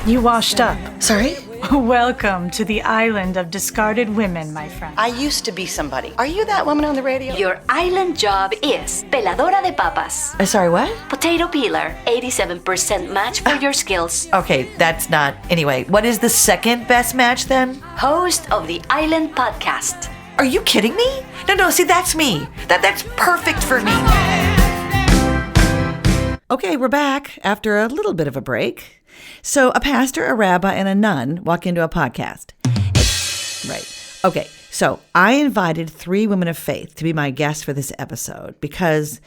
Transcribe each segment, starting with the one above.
You washed up. Sorry? Welcome to the island of discarded women, my friend. I used to be somebody. Are you that woman on the radio? Your island job is peladora de papas. Sorry, what? Potato peeler, 87% match for your skills. Okay, that's not... Anyway, what is the second best match then? Host of the Island Podcast. Are you kidding me? No, see, that's me. That's perfect for me. Okay, we're back after a little bit of a break. So a pastor, a rabbi, and a nun walk into a podcast. Right. Okay, so I invited 3 women of faith to be my guests for this episode because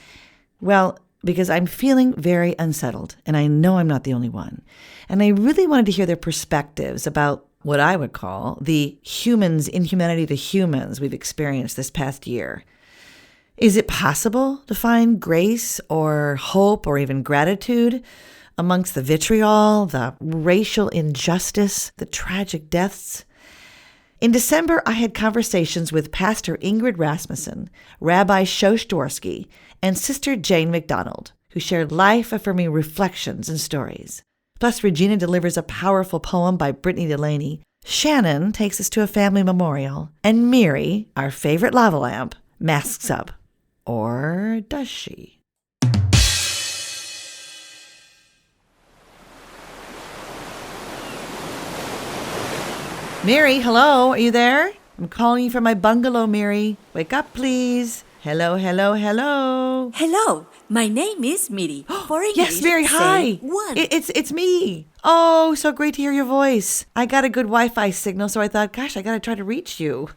I'm feeling very unsettled, and I know I'm not the only one. And I really wanted to hear their perspectives about what I would call the humans, inhumanity to humans we've experienced this past year. Is it possible to find grace or hope or even gratitude amongst the vitriol, the racial injustice, the tragic deaths? In December, I had conversations with Pastor Ingrid Rasmussen, Rabbi Shosh Dworsky, and Sister Jane McDonald, who shared life-affirming reflections and stories. Plus, Regina delivers a powerful poem by Brittany Delaney. Shanan takes us to a family memorial. And Miri, our favorite lava lamp, masks up. Or does she? Miri, hello, are you there? I'm calling you from my bungalow, Miri. Wake up, please. Hello. Hello, my name is Miri. For English, yes, Miri, hi. One. It's me. Oh, so great to hear your voice. I got a good Wi-Fi signal, so I thought, gosh, I got to try to reach you.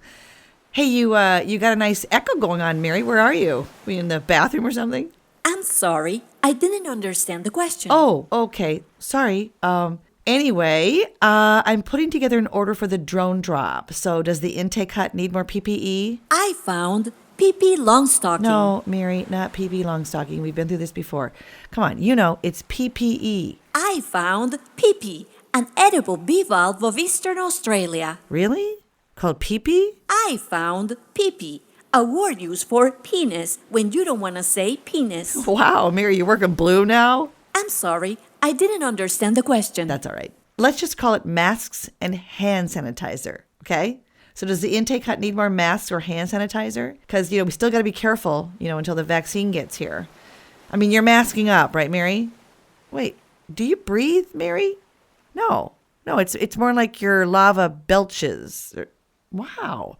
Hey, you got a nice echo going on, Miri. Where are you? Were you in the bathroom or something? I'm sorry, I didn't understand the question. Oh, okay. Sorry. Anyway, I'm putting together an order for the drone drop. So does the intake hut need more PPE? I found PP Longstocking. No, Miri, not PP Longstocking. We've been through this before. Come on, it's PPE. I found PP, an edible bivalve of Eastern Australia. Really? Called PP? I found PP, a word used for penis when you don't want to say penis. Wow, Miri, you're working blue now? I'm sorry, I didn't understand the question. That's all right. Let's just call it masks and hand sanitizer, okay? So does the intake hut need more masks or hand sanitizer? Because, we still got to be careful, until the vaccine gets here. I mean, you're masking up, right, Miri? Wait, do you breathe, Miri? No, it's more like your lava belches. Wow.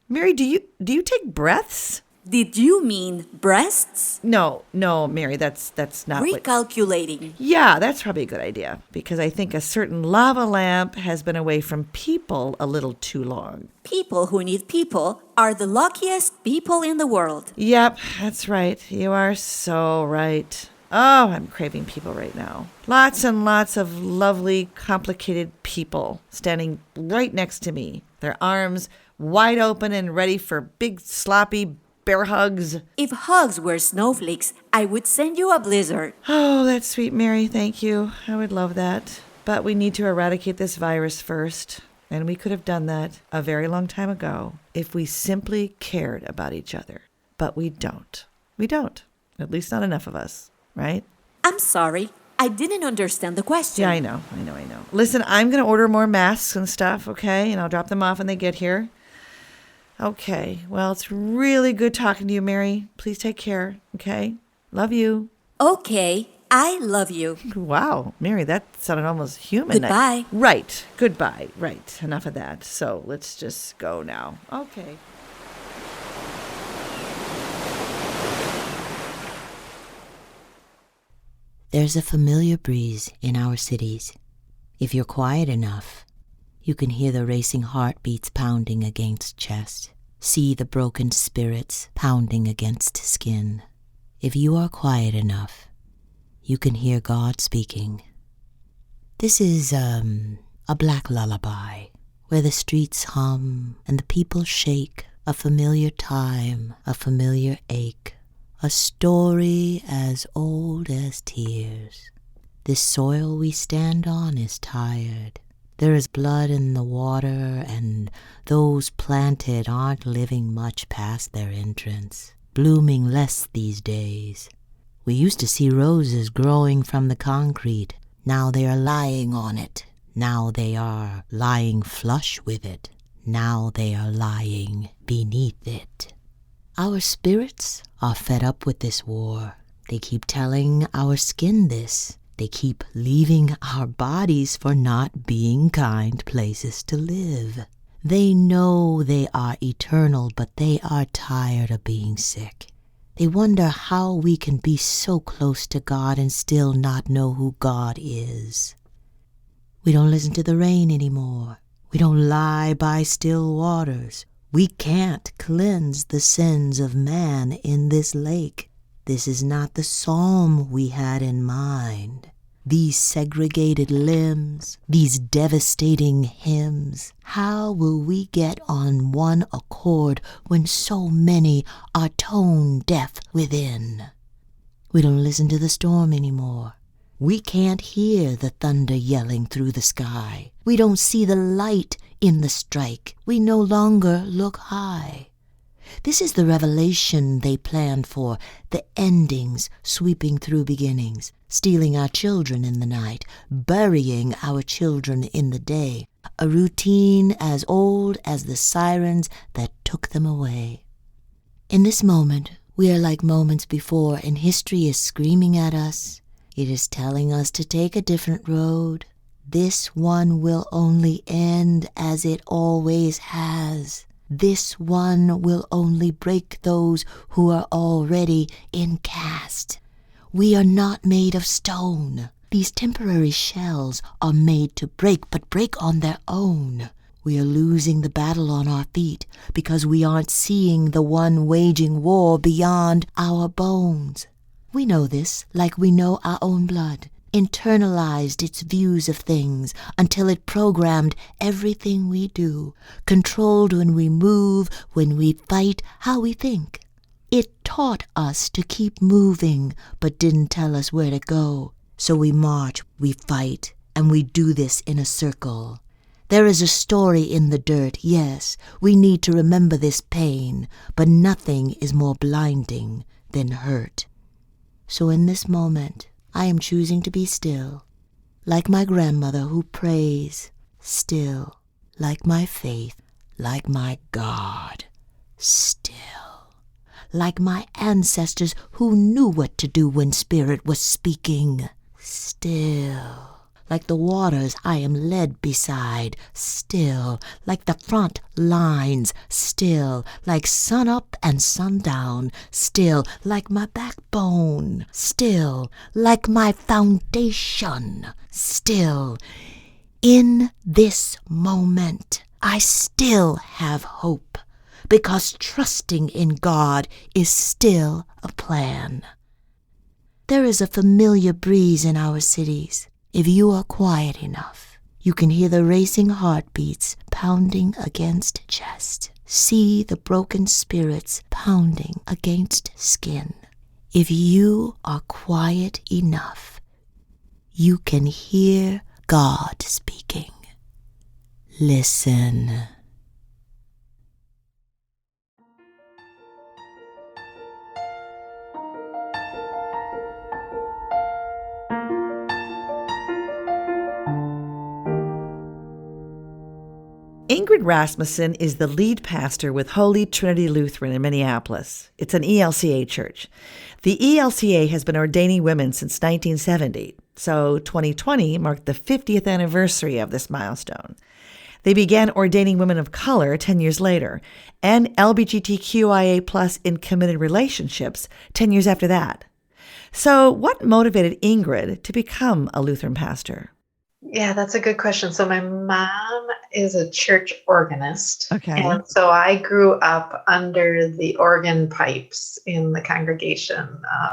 Miri, do you take breaths? Did you mean breasts? No, Miri, that's not Recalculating. Yeah, that's probably a good idea, because I think a certain lava lamp has been away from people a little too long. People who need people are the luckiest people in the world. Yep, that's right. You are so right. Oh, I'm craving people right now. Lots and lots of lovely, complicated people standing right next to me. Their arms wide open and ready for big, sloppy bear hugs. If hugs were snowflakes, I would send you a blizzard. Oh, that's sweet, Miri. Thank you. I would love that. But we need to eradicate this virus first. And we could have done that a very long time ago if we simply cared about each other. But we don't. We don't. At least not enough of us, right? I'm sorry. I didn't understand the question. Yeah, I know. Listen, I'm going to order more masks and stuff, okay? And I'll drop them off when they get here. Okay. Well, it's really good talking to you, Miri. Please take care, okay? Love you. Okay. I love you. Wow, Miri, that sounded almost human. Goodbye. Right. Goodbye. Right. Enough of that. So let's just go now. Okay. There's a familiar breeze in our cities. If you're quiet enough, you can hear the racing heartbeats pounding against chest, see the broken spirits pounding against skin. If you are quiet enough, you can hear God speaking. This is a black lullaby, where the streets hum and the people shake, a familiar time, a familiar ache, a story as old as tears. This soil we stand on is tired. There is blood in the water, and those planted aren't living much past their entrance, blooming less these days. We used to see roses growing from the concrete. Now they are lying on it, Now they are lying flush with it. Now they are lying beneath it. Our spirits are fed up with this war. They keep telling our skin this. They keep leaving our bodies for not being kind places to live. They know they are eternal, but they are tired of being sick. They wonder how we can be so close to God and still not know who God is. We don't listen to the rain anymore. We don't lie by still waters. We can't cleanse the sins of man in this lake. This is not the psalm we had in mind. These segregated limbs, these devastating hymns, how will we get on one accord when so many are tone deaf within? We don't listen to the storm anymore. We can't hear the thunder yelling through the sky. We don't see the light in the strike. We no longer look high. This is the revelation they planned for, the endings sweeping through beginnings, stealing our children in the night, burying our children in the day, a routine as old as the sirens that took them away. In this moment, we are like moments before, and history is screaming at us. It is telling us to take a different road. This one will only end as it always has. This one will only break those who are already in cast. We are not made of stone. These temporary shells are made to break, but break on their own. We are losing the battle on our feet because we aren't seeing the one waging war beyond our bones. We know this like we know our own blood, internalized its views of things until it programmed everything we do, controlled when we move, when we fight, how we think. It taught us to keep moving, but didn't tell us where to go. So we march, we fight, and we do this in a circle. There is a story in the dirt, yes, we need to remember this pain, but nothing is more blinding than hurt. So in this moment, I am choosing to be still, like my grandmother who prays, still, like my faith, like my God, still, like my ancestors who knew what to do when Spirit was speaking, still, like the waters I am led beside, still, like the front lines, still, like sun up and sundown, still, like my backbone, still, like my foundation, still. In this moment, I still have hope, because trusting in God is still a plan. There is a familiar breeze in our cities. If you are quiet enough, you can hear the racing heartbeats pounding against chest, see the broken spirits pounding against skin. If you are quiet enough, you can hear God speaking. Listen. Ingrid Rasmussen is the lead pastor with Holy Trinity Lutheran in Minneapolis. It's an ELCA church. The ELCA has been ordaining women since 1970, so 2020 marked the 50th anniversary of this milestone. They began ordaining women of color 10 years later, and LGBTQIA+ in committed relationships 10 years after that. So what motivated Ingrid to become a Lutheran pastor? Yeah, that's a good question. So my mom is a church organist. Okay. And so I grew up under the organ pipes in the congregation.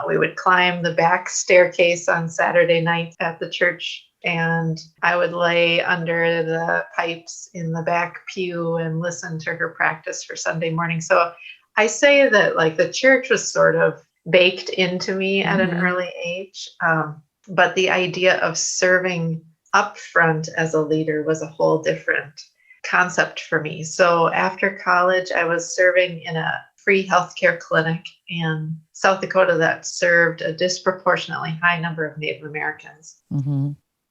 We would climb the back staircase on Saturday night at the church, and I would lay under the pipes in the back pew and listen to her practice for Sunday morning. So I say that like the church was sort of baked into me at an early age. But the idea of serving up front as a leader was a whole different concept for me. So after college, I was serving in a free healthcare clinic in South Dakota that served a disproportionately high number of Native Americans.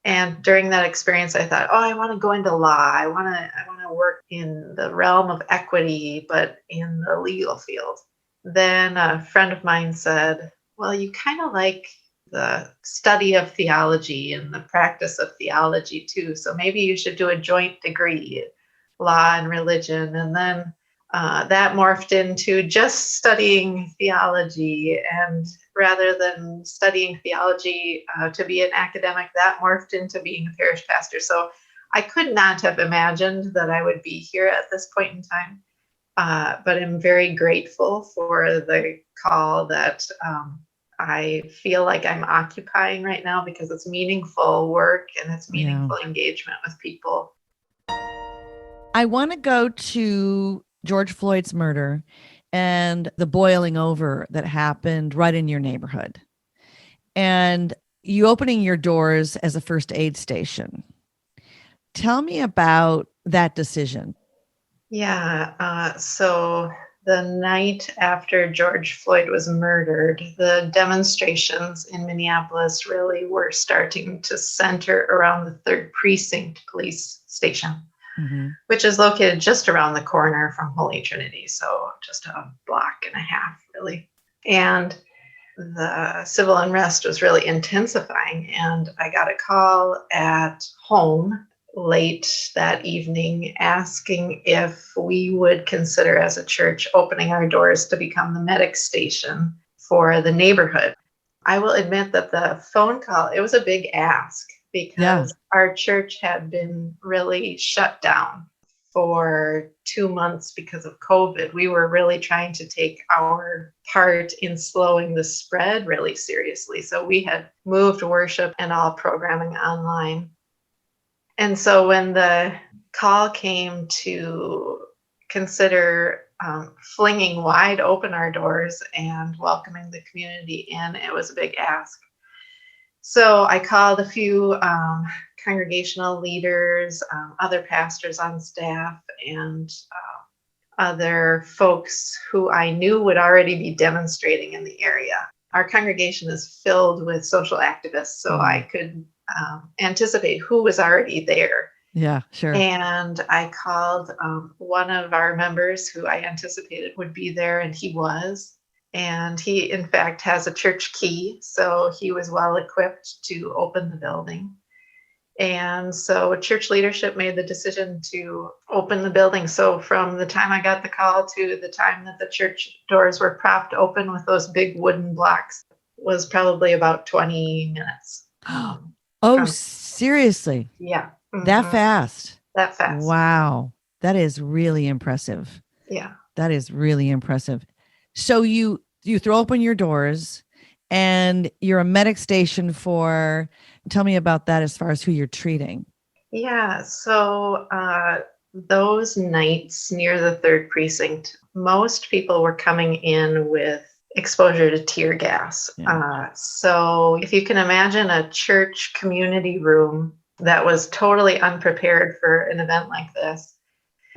And during that experience, I thought, oh, I want to go into law. I want to work in the realm of equity, but in the legal field. Then a friend of mine said, well, you kind of like the study of theology and the practice of theology too. So maybe you should do a joint degree, law and religion. And then that morphed into just studying theology. And rather than studying theology to be an academic, that morphed into being a parish pastor. So I could not have imagined that I would be here at this point in time. But I'm very grateful for the call that I feel like I'm occupying right now, because it's meaningful work and it's meaningful engagement with people. I want to go to George Floyd's murder and the boiling over that happened right in your neighborhood, and you opening your doors as a first aid station. Tell me about that decision. Yeah. So the night after George Floyd was murdered, the demonstrations in Minneapolis really were starting to center around the 3rd Precinct police station, which is located just around the corner from Holy Trinity. So just a block and a half, really. And the civil unrest was really intensifying. And I got a call at home late that evening asking if we would consider as a church opening our doors to become the medic station for the neighborhood. I will admit that the phone call, it was a big ask, because our church had been really shut down for 2 months because of COVID. We were really trying to take our part in slowing the spread really seriously. So we had moved worship and all programming online. And so when the call came to consider flinging wide open our doors and welcoming the community in, it was a big ask. So I called a few congregational leaders, other pastors on staff, and other folks who I knew would already be demonstrating in the area. Our congregation is filled with social activists, so I could anticipate who was already there. Yeah, sure. And I called one of our members who I anticipated would be there, and he was. And he, in fact, has a church key, so he was well equipped to open the building. And so church leadership made the decision to open the building. So from the time I got the call to the time that the church doors were propped open with those big wooden blocks was probably about 20 minutes. Seriously? Yeah. That fast? That fast. Wow. That is really impressive. Yeah. That is really impressive. So you throw open your doors and you're a medic station for, tell me about that as far as who you're treating. Yeah. So those nights near the 3rd Precinct, most people were coming in with exposure to tear gas. So if you can imagine a church community room that was totally unprepared for an event like this,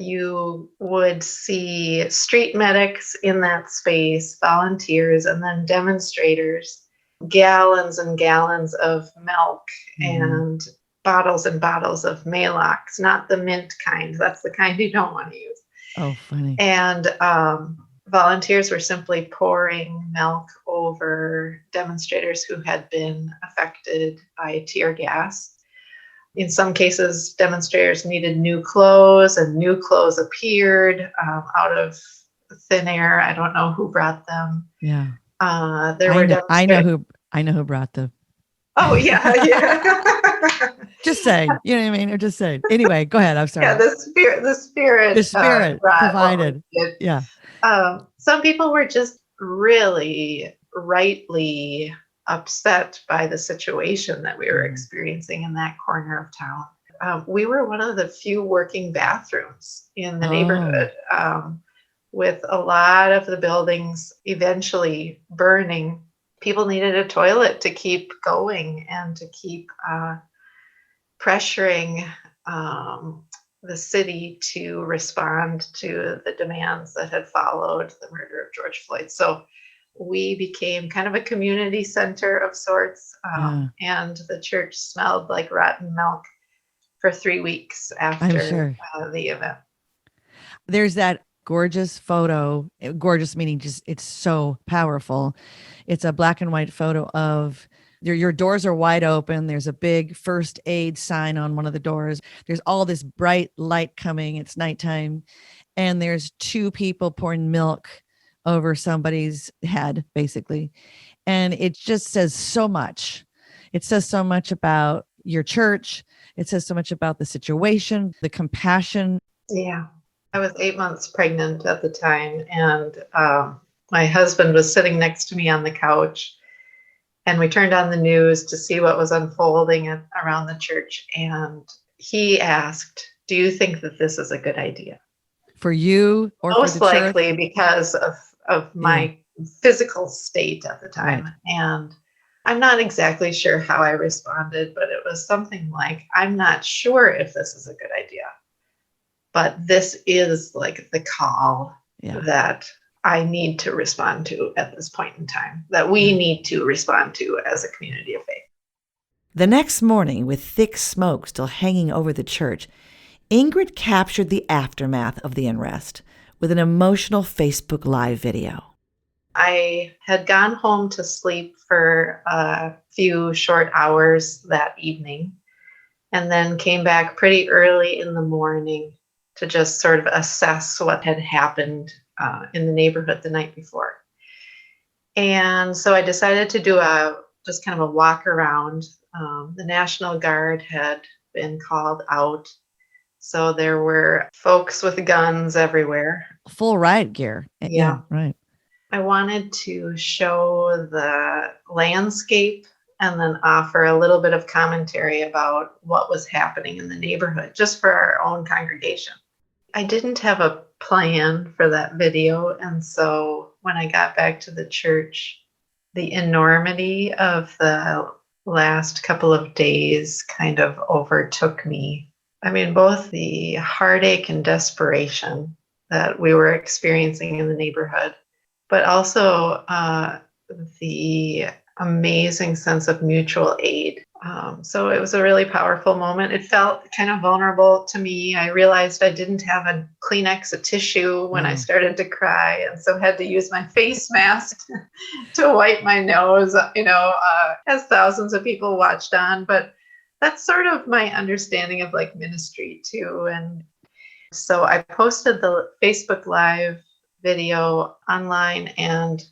you would see street medics in that space, volunteers, and then demonstrators, gallons and gallons of milk and bottles of Maalox, not the mint kind. That's the kind you don't want to use. Oh, funny. And volunteers were simply pouring milk over demonstrators who had been affected by tear gas. In some cases, demonstrators needed new clothes, and new clothes appeared out of thin air. I don't know who brought them. Yeah. I know who brought them. Oh, yeah. Just saying, you know what I mean? Or just saying. Anyway, go ahead. I'm sorry. Yeah, the spirit provided. Yeah. Some people were just really rightly upset by the situation that we were experiencing in that corner of town. We were one of the few working bathrooms in the neighborhood, with a lot of the buildings eventually burning. People needed a toilet to keep going and to keep pressuring the city to respond to the demands that had followed the murder of George Floyd. So we became kind of a community center of sorts. And the church smelled like rotten milk for 3 weeks after sure. The event. There's that gorgeous photo, gorgeous meaning just it's so powerful. It's a black and white photo of your doors are wide open. There's a big first aid sign on one of the doors. There's all this bright light coming. It's nighttime. And there's two people pouring milk over somebody's head, basically. And it just says so much. It says so much about your church. It says so much about the situation, the compassion. Yeah. I was 8 months pregnant at the time, and my husband was sitting next to me on the couch, and we turned on the news to see what was unfolding around the church. And he asked, "Do you think that this is a good idea?" For you or Most for the church? likely because of my physical state at the time. Right. And I'm not exactly sure how I responded, but it was something like, "I'm not sure if this is a good idea, but this is like the call that I need to respond to at this point in time, that we need to respond to as a community of faith." The next morning, with thick smoke still hanging over the church, Ingrid captured the aftermath of the unrest with an emotional Facebook Live video. I had gone home to sleep for a few short hours that evening, and then came back pretty early in the morning to just sort of assess what had happened in the neighborhood the night before. And so I decided to do just kind of a walk around. The National Guard had been called out, so there were folks with guns everywhere. Full riot gear. Yeah. Right. I wanted to show the landscape and then offer a little bit of commentary about what was happening in the neighborhood, just for our own congregation. I didn't have a plan for that video, and so when I got back to the church, the enormity of the last couple of days kind of overtook me. I mean, both the heartache and desperation that we were experiencing in the neighborhood, but also the amazing sense of mutual aid. So it was a really powerful moment. It felt kind of vulnerable to me. I realized I didn't have a Kleenex, a tissue when I started to cry, and so had to use my face mask to wipe my nose, as thousands of people watched on. But that's sort of my understanding of like ministry too. And so I posted the Facebook Live video online, and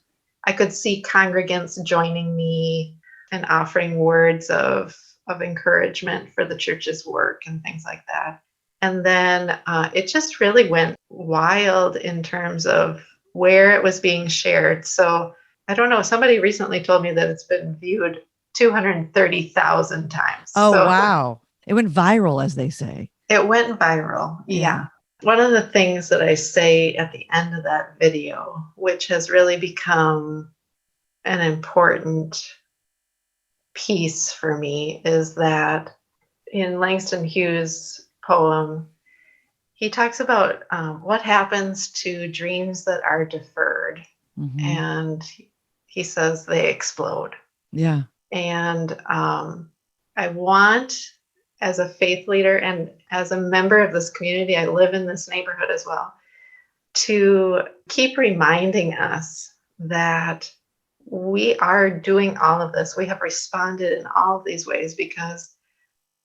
I could see congregants joining me and offering words of encouragement for the church's work and things like that. And then it just really went wild in terms of where it was being shared. So I don't know, somebody recently told me that it's been viewed 230,000 times. Oh, wow. It went viral, as they say. It went viral. Yeah. One of the things that I say at the end of that video, which has really become an important piece for me, is that in Langston Hughes' poem, he talks about what happens to dreams that are deferred. Mm-hmm. And he says they explode. Yeah. And I want, as a faith leader and as a member of this community, I live in this neighborhood as well, to keep reminding us that we are doing all of this. We have responded in all of these ways because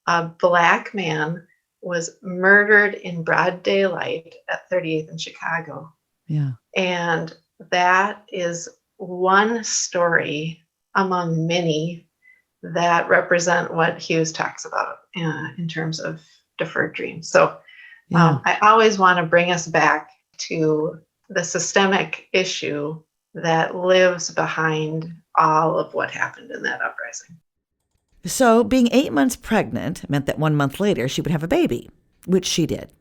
a Black man was murdered in broad daylight at 38th in Chicago. Yeah. And that is one story among many that represent what Hughes talks about in terms of deferred dreams. So I always want to bring us back to the systemic issue that lives behind all of what happened in that uprising. So being 8 months pregnant meant that 1 month later she would have a baby, which she did.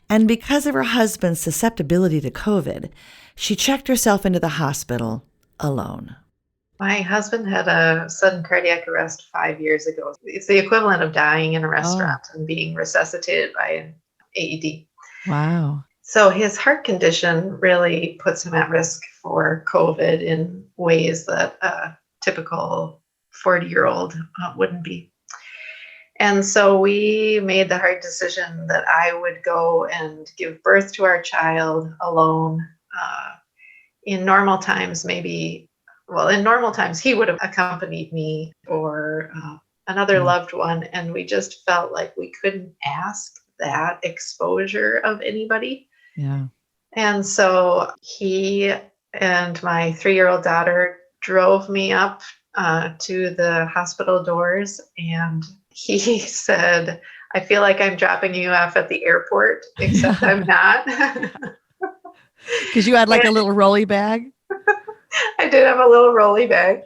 And because of her husband's susceptibility to COVID, she checked herself into the hospital alone. My husband had a sudden cardiac arrest 5 years ago. It's the equivalent of dying in a restaurant and being resuscitated by an AED. Wow. So his heart condition really puts him at risk for COVID in ways that a typical 40-year-old wouldn't be. And so we made the hard decision that I would go and give birth to our child alone. In normal times, in normal times, he would have accompanied me or another loved one. And we just felt like we couldn't ask that exposure of anybody. Yeah. And so he and my 3-year-old daughter drove me up to the hospital doors, and he said, I feel like I'm dropping you off at the airport, except I'm not. Because you had like a little rolly bag? I did have a little rolly bag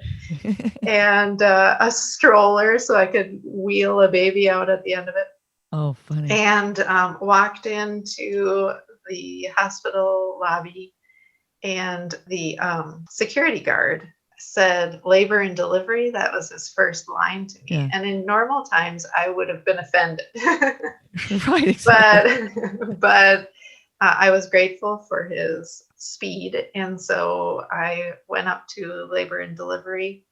and a stroller so I could wheel a baby out at the end of it. Oh, funny. And walked into the hospital lobby, and the security guard said labor and delivery. That was his first line to me. Yeah. And in normal times, I would have been offended. Right. Exactly. But I was grateful for his speed. And so I went up to labor and delivery,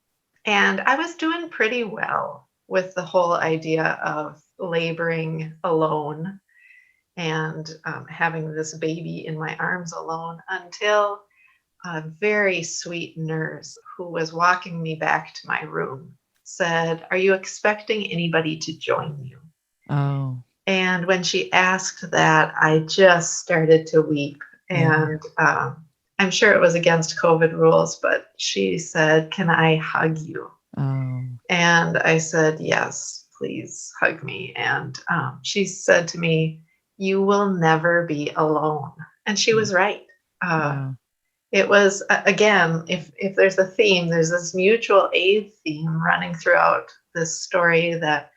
and I was doing pretty well with the whole idea of laboring alone and having this baby in my arms alone, until a very sweet nurse who was walking me back to my room said, "Are you expecting anybody to join you?" Oh. And when she asked that, I just started to weep. And I'm sure it was against COVID rules, but she said, "Can I hug you?" Oh. And I said, "Yes, please hug me." And she said to me, "You will never be alone." And she was right. Wow. It was, again, if there's a theme, there's this mutual aid theme running throughout this story, that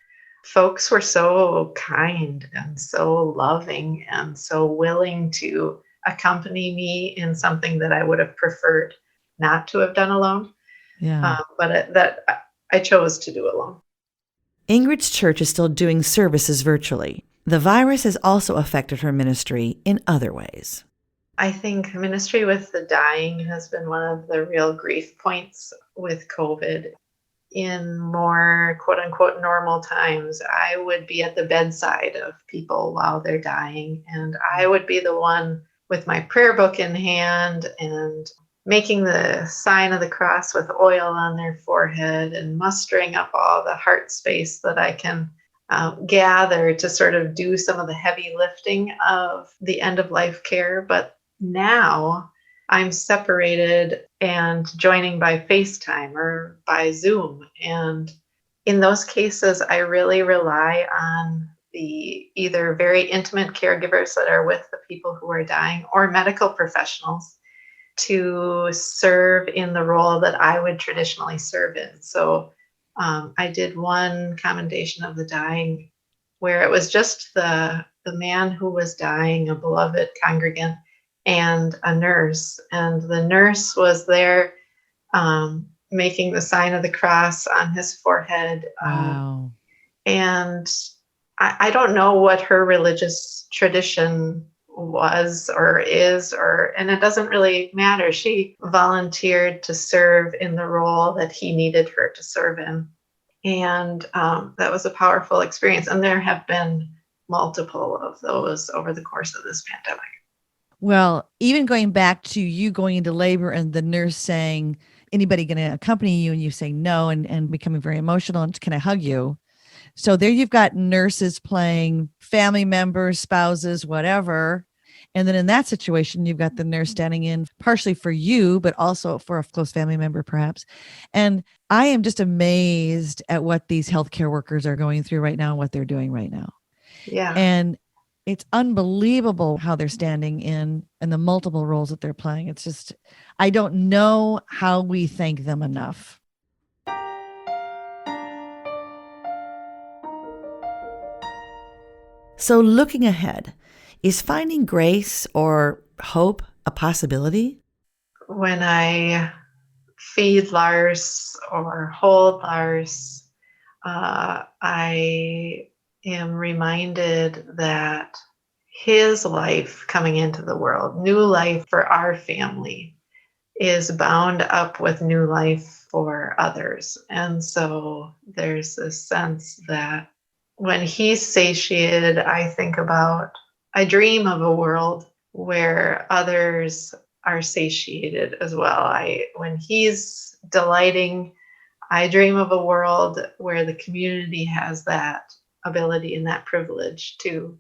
folks were so kind and so loving and so willing to accompany me in something that I would have preferred not to have done alone. Yeah. But that I chose to do alone. Ingrid's church is still doing services virtually. The virus has also affected her ministry in other ways. I think ministry with the dying has been one of the real grief points with COVID. In more quote unquote normal times, I would be at the bedside of people while they're dying, and I would be the one with my prayer book in hand and making the sign of the cross with oil on their forehead and mustering up all the heart space that I can gather to sort of do some of the heavy lifting of the end of life care. But now I'm separated and joining by FaceTime or by Zoom. And in those cases, I really rely on the either very intimate caregivers that are with the people who are dying or medical professionals to serve in the role that I would traditionally serve in. So I did one commendation of the dying where it was just the man who was dying, a beloved congregant, and a nurse. And the nurse was there making the sign of the cross on his forehead. Wow. And I don't know what her religious tradition was or is, and it doesn't really matter. She volunteered to serve in the role that he needed her to serve in. And that was a powerful experience. And there have been multiple of those over the course of this pandemic. Well, even going back to you going into labor and the nurse saying, anybody going to accompany you? And you saying no, and becoming very emotional and can I hug you? So there you've got nurses playing family members, spouses, whatever. And then in that situation, you've got the nurse standing in partially for you, but also for a close family member, perhaps. And I am just amazed at what these healthcare workers are going through right now and what they're doing right now. Yeah. And it's unbelievable how they're standing in and the multiple roles that they're playing. It's just, I don't know how we thank them enough. So looking ahead, is finding grace or hope a possibility? When I feed Lars or hold Lars, I am reminded that his life coming into the world, new life for our family, is bound up with new life for others. And so there's this sense that when he's satiated, I dream of a world where others are satiated as well. When he's delighting, I dream of a world where the community has that ability and that privilege too.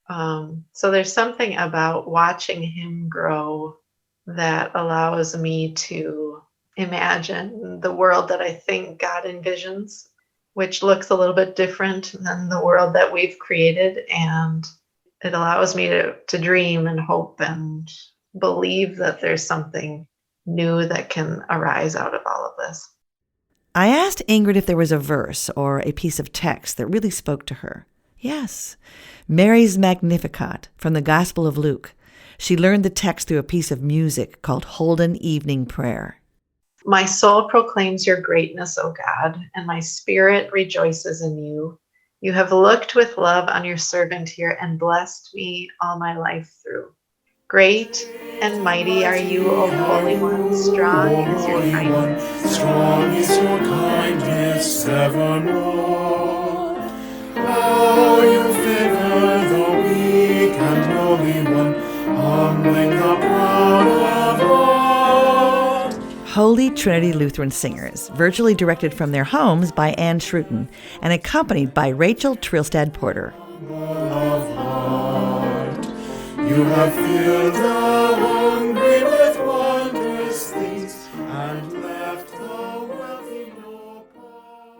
So there's something about watching him grow that allows me to imagine the world that I think God envisions, which looks a little bit different than the world that we've created. And it allows me to dream and hope and believe that there's something new that can arise out of all of this. I asked Ingrid if there was a verse or a piece of text that really spoke to her. Yes, Mary's Magnificat from the Gospel of Luke. She learned the text through a piece of music called Holden Evening Prayer. My soul proclaims your greatness, O God, and my spirit rejoices in you. You have looked with love on your servant here and blessed me all my life through. Great and mighty are you, O Holy One, strong is your kindness. Strong is your kindness evermore. Oh, you favor the weak and lowly one, humbling the proud of Lord. Holy Trinity Lutheran Singers, virtually directed from their homes by Ann Schrooten and accompanied by Rachel Trelstad-Porter. You have filled the hungry with wondrous things and left the wealthy no part.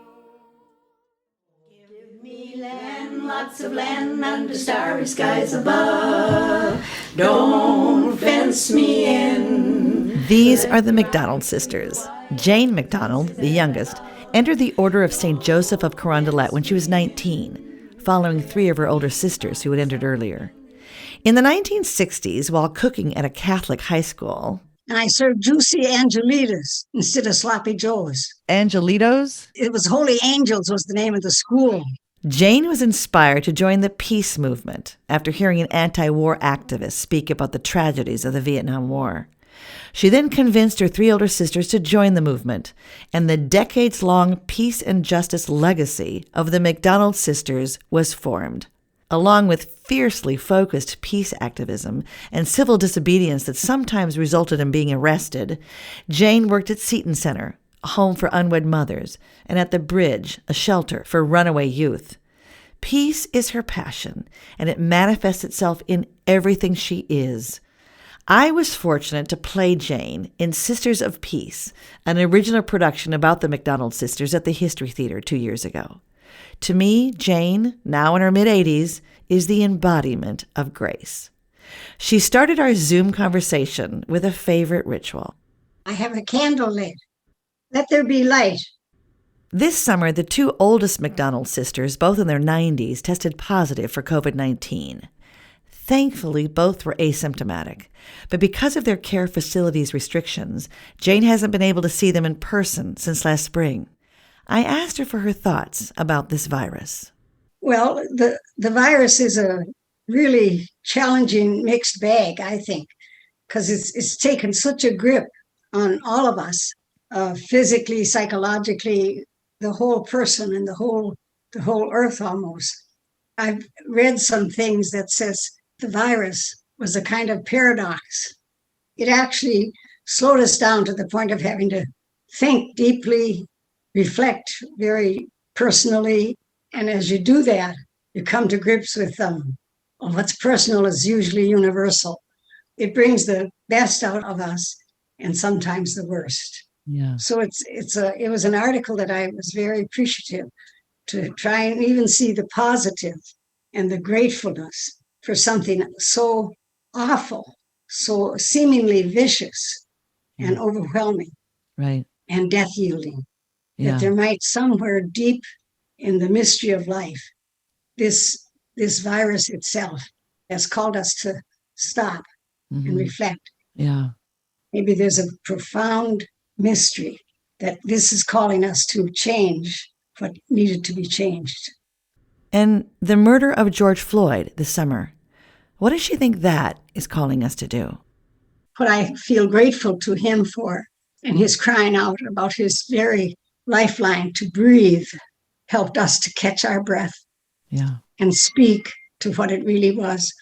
Give me land, lots of land under starry skies above. Don't fence me in. These are the McDonald sisters. Jane McDonald, the youngest, entered the Order of St. Joseph of Carondelet when she was 19, following 3 of her older sisters who had entered earlier. In the 1960s, while cooking at a Catholic high school... And I served juicy angelitas instead of sloppy joes. Angelitos? It was Holy Angels was the name of the school. Jane was inspired to join the peace movement after hearing an anti-war activist speak about the tragedies of the Vietnam War. She then convinced her 3 older sisters to join the movement, and the decades-long peace and justice legacy of the McDonald sisters was formed. Along with fiercely focused peace activism and civil disobedience that sometimes resulted in being arrested, Jane worked at Seton Center, a home for unwed mothers, and at The Bridge, a shelter for runaway youth. Peace is her passion, and it manifests itself in everything she is. I was fortunate to play Jane in Sisters of Peace, an original production about the McDonald sisters at the History Theater 2 years ago. To me, Jane, now in her mid-80s, is the embodiment of grace. She started our Zoom conversation with a favorite ritual. I have a candle lit. Let there be light. This summer, the 2 oldest McDonald sisters, both in their 90s, tested positive for COVID-19. Thankfully, both were asymptomatic. But because of their care facilities restrictions, Jane hasn't been able to see them in person since last spring. I asked her for her thoughts about this virus. Well, the virus is a really challenging mixed bag, I think, because it's taken such a grip on all of us, physically, psychologically, the whole person and the whole earth almost. I've read some things that says the virus was a kind of paradox. It actually slowed us down to the point of having to think deeply, reflect very personally. And as you do that, you come to grips with what's personal is usually universal. It brings the best out of us and sometimes the worst. Yeah. So it was an article that I was very appreciative to try and even see the positive and the gratefulness for something so awful, so seemingly vicious and overwhelming, right, and death-yielding. Yeah. That there might somewhere deep in the mystery of life, this virus itself has called us to stop and reflect. Yeah. Maybe there's a profound mystery that this is calling us to change what needed to be changed. And the murder of George Floyd this summer, what does she think that is calling us to do? what I feel grateful to him for, and his crying out about his very lifeline to breathe helped us to catch our breath and speak to what it really was.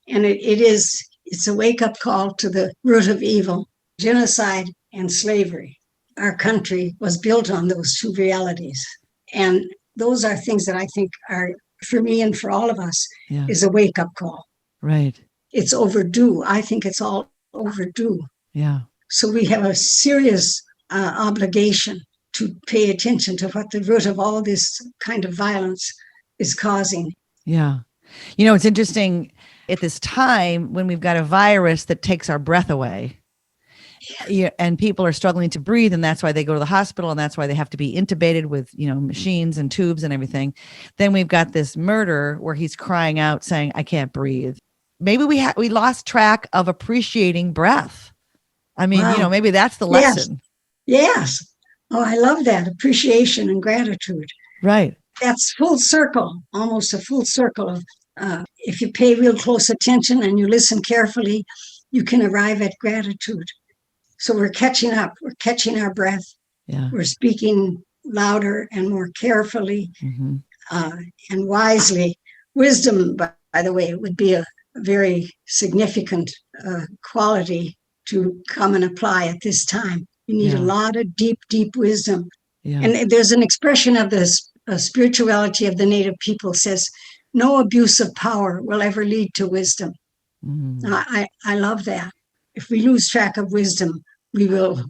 And it's a wake-up call to the root of evil, genocide and slavery. Our country was built on those two realities. And those are things that I think are, for me and for all of us, is a wake-up call. Right. It's overdue. I think it's all overdue. Yeah. So we have a serious obligation to pay attention to what the root of all this kind of violence is causing. Yeah. It's interesting at this time when we've got a virus that takes our breath away. Yeah, and people are struggling to breathe, and that's why they go to the hospital, and that's why they have to be intubated with, machines and tubes and everything. Then we've got this murder where he's crying out saying, I can't breathe. Maybe we lost track of appreciating breath. I mean, Wow. Maybe that's the lesson. Yes. Oh, I love that. Appreciation and gratitude. Right. That's full circle, almost a full circle of, if you pay real close attention and you listen carefully, you can arrive at gratitude. So we're catching up. We're catching our breath. Yeah. We're speaking louder and more carefully and wisely. Wisdom, by the way, would be a very significant quality to come and apply at this time. You need a lot of deep, deep wisdom. Yeah. And there's an expression of this spirituality of the Native people says, no abuse of power will ever lead to wisdom. I love that. If we lose track of wisdom, we'll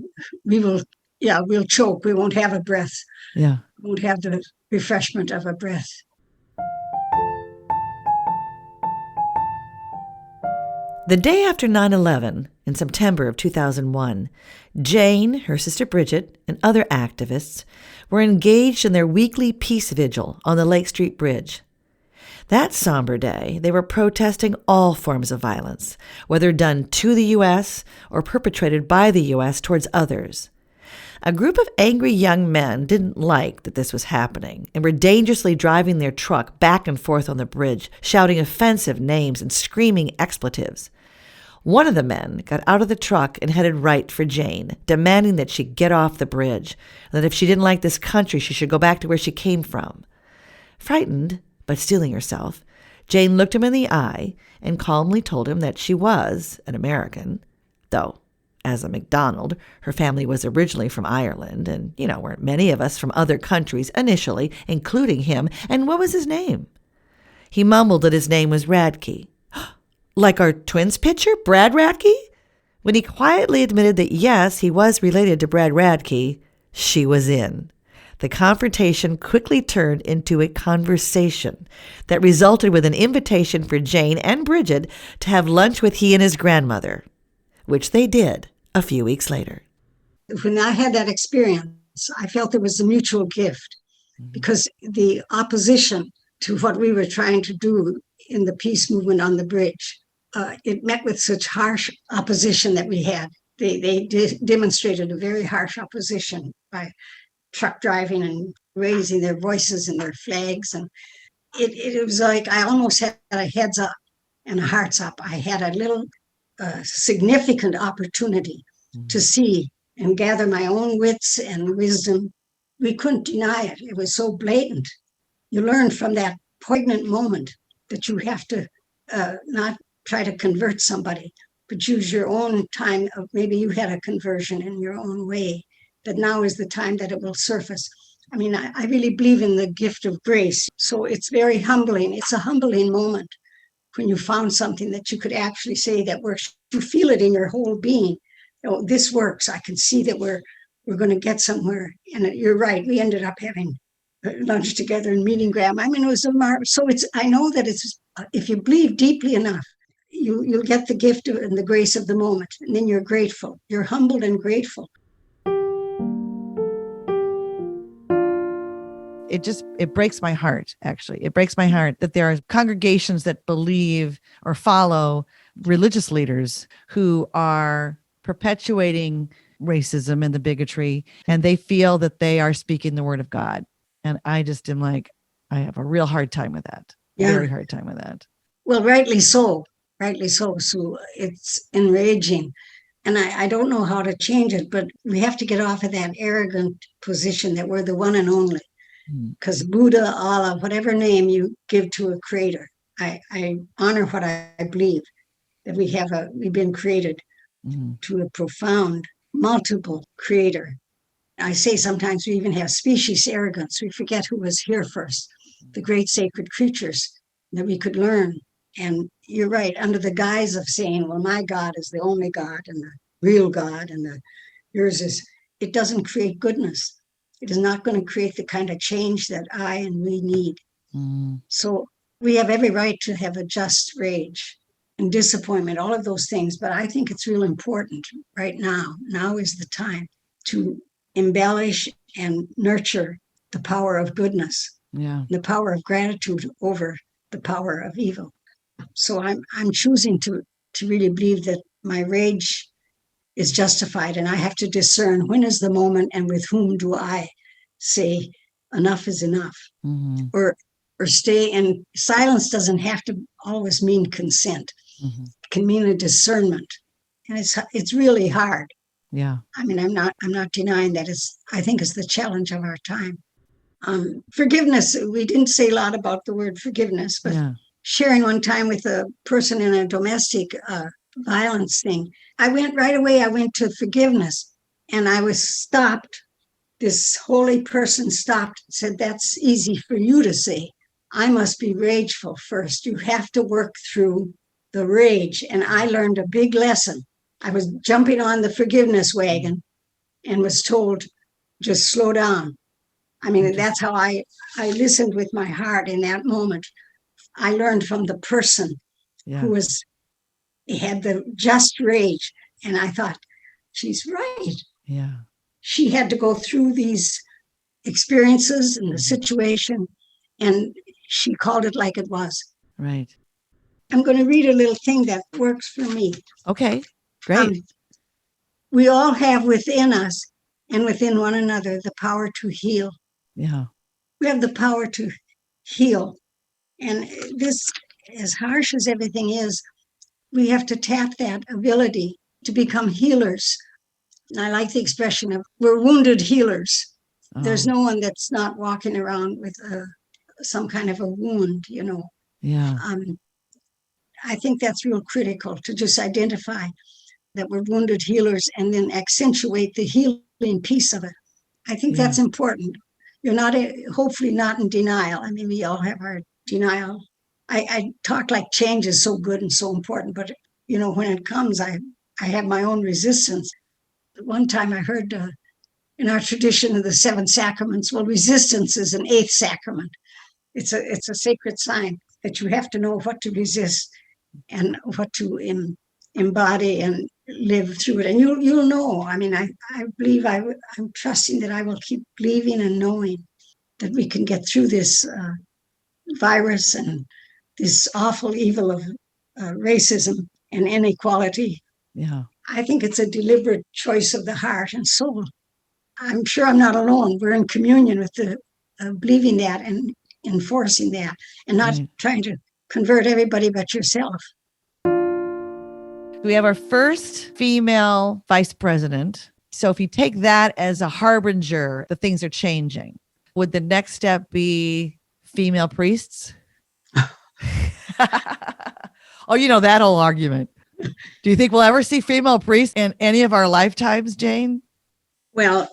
choke. We won't have a breath. Yeah. We won't have the refreshment of a breath. The day after 9/11, in September of 2001, Jane, her sister Bridget, and other activists were engaged in their weekly peace vigil on the Lake Street Bridge. That somber day, they were protesting all forms of violence, whether done to the U.S. or perpetrated by the U.S. towards others. A group of angry young men didn't like that this was happening and were dangerously driving their truck back and forth on the bridge, shouting offensive names and screaming expletives. One of the men got out of the truck and headed right for Jane, demanding that she get off the bridge, and that if she didn't like this country, she should go back to where she came from. Frightened, but steeling herself, Jane looked him in the eye and calmly told him that she was an American, though, as a McDonald, her family was originally from Ireland, and, weren't many of us from other countries initially, including him. And what was his name? He mumbled that his name was Radke. Like our Twins pitcher, Brad Radke? When he quietly admitted that yes, he was related to Brad Radke, she was in. The confrontation quickly turned into a conversation that resulted with an invitation for Jane and Bridget to have lunch with he and his grandmother, which they did a few weeks later. When I had that experience, I felt there was a mutual gift because the opposition to what we were trying to do in the peace movement on the bridge, it met with such harsh opposition that we had. They demonstrated a very harsh opposition by truck driving and raising their voices and their flags. And it was like I almost had a heads up and a hearts up. I had a little significant opportunity to see and gather my own wits and wisdom. We couldn't deny it. It was so blatant. You learn from that poignant moment that you have to not try to convert somebody, but use your own time of maybe you had a conversion in your own way, that now is the time that it will surface. I mean, I really believe in the gift of grace. So it's very humbling. It's a humbling moment when you found something that you could actually say that works. You feel it in your whole being. This works. I can see that we're going to get somewhere. And you're right. We ended up having lunch together and meeting Graham. I mean, it was I know that it's, if you believe deeply enough, you'll get the gift and the grace of the moment. And then you're grateful. You're humbled and grateful. It breaks my heart, actually. It breaks my heart that there are congregations that believe or follow religious leaders who are perpetuating racism and the bigotry, and they feel that they are speaking the word of God. And I just am like, I have a real hard time with that. Yeah. Very hard time with that. Well, rightly so. Rightly so. So it's enraging. And I don't know how to change it, but we have to get off of that arrogant position that we're the one and only. Because Buddha, Allah, whatever name you give to a creator, I honor what I believe, that we've been created to a profound, multiple creator. I say sometimes we even have species arrogance. We forget who was here first, the great sacred creatures that we could learn. And you're right, under the guise of saying, well, my God is the only God and the real God and yours is, it doesn't create goodness. It is not going to create the kind of change that I and we need. So we have every right to have a just rage and disappointment, all of those things. But I think it's real important right now. Now is the time to embellish and nurture the power of goodness, the power of gratitude over the power of evil. So I'm choosing to really believe that my rage is justified, and I have to discern when is the moment and with whom do I say enough is enough, or stay. And silence doesn't have to always mean consent. It can mean a discernment, and it's really hard. Yeah. I mean, I'm not denying that. I think it's the challenge of our time. Forgiveness. We didn't say a lot about the word forgiveness, but sharing one time with a person in a domestic violence thing, I went to forgiveness, and I was stopped. This holy person stopped and said, that's easy for you to say. I must be rageful first. You have to work through the rage. And I learned a big lesson. I was jumping on the forgiveness wagon and was told, just slow down. I mean, that's how I listened with my heart in that moment. I learned from the person who had the just rage. And I thought, she's right. Yeah. She had to go through these experiences and the situation, and she called it like it was. Right. I'm going to read a little thing that works for me. Okay, great. We all have within us and within one another the power to heal. Yeah. We have the power to heal. And this, as harsh as everything is, we have to tap that ability to become healers. And I like the expression of we're wounded healers. There's no one that's not walking around with some kind of a wound, you know. Yeah. I think that's real critical to just identify that we're wounded healers and then accentuate the healing piece of it. I think that's important. You're not, hopefully not in denial. I mean, we all have our denial. I talk like change is so good and so important, but, you know, when it comes, I have my own resistance. One time I heard in our tradition of the 7 sacraments, well, resistance is an 8th sacrament. It's a sacred sign that you have to know what to resist and what to embody and live through it. And you'll know. I mean, I believe I'm trusting that I will keep believing and knowing that we can get through this virus and this awful evil of racism and inequality. Yeah. I think it's a deliberate choice of the heart and soul. I'm sure I'm not alone. We're in communion with the believing that and enforcing that and not trying to convert everybody but yourself. We have our first female vice president. So if you take that as a harbinger, the things are changing. Would the next step be female priests? Oh, you know, that whole argument. Do you think we'll ever see female priests in any of our lifetimes, Jane? Well,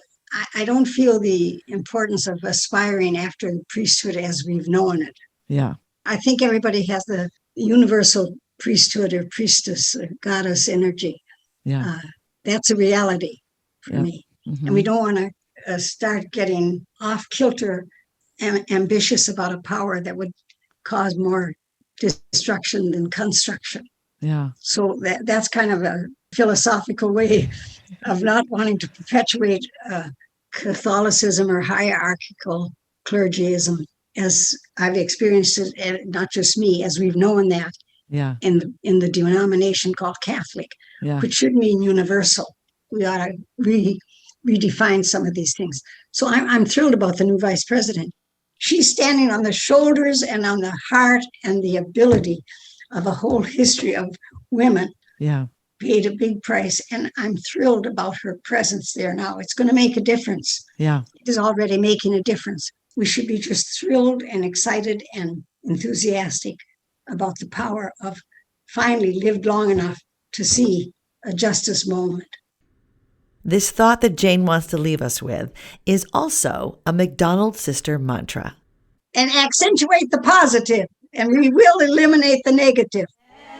I don't feel the importance of aspiring after the priesthood as we've known it. Yeah. I think everybody has the universal priesthood or priestess, or goddess energy. Yeah. That's a reality for me. Mm-hmm. And we don't want to start getting off kilter and ambitious about a power that would cause more destruction than construction. Yeah. So that's kind of a philosophical way of not wanting to perpetuate Catholicism or hierarchical clergyism as I've experienced it, and not just me, as we've known that in the denomination called Catholic, which should mean universal. We ought to redefine some of these things. So I'm thrilled about the new vice president. She's standing on the shoulders and on the heart and the ability of a whole history of women paid a big price, and I'm thrilled about her presence there now. It's going to make a difference. Yeah. It is already making a difference. We should be just thrilled and excited and enthusiastic about the power of finally lived long enough to see a justice moment. This thought that Jane wants to leave us with is also a McDonald sister mantra. And accentuate the positive, and we will eliminate the negative.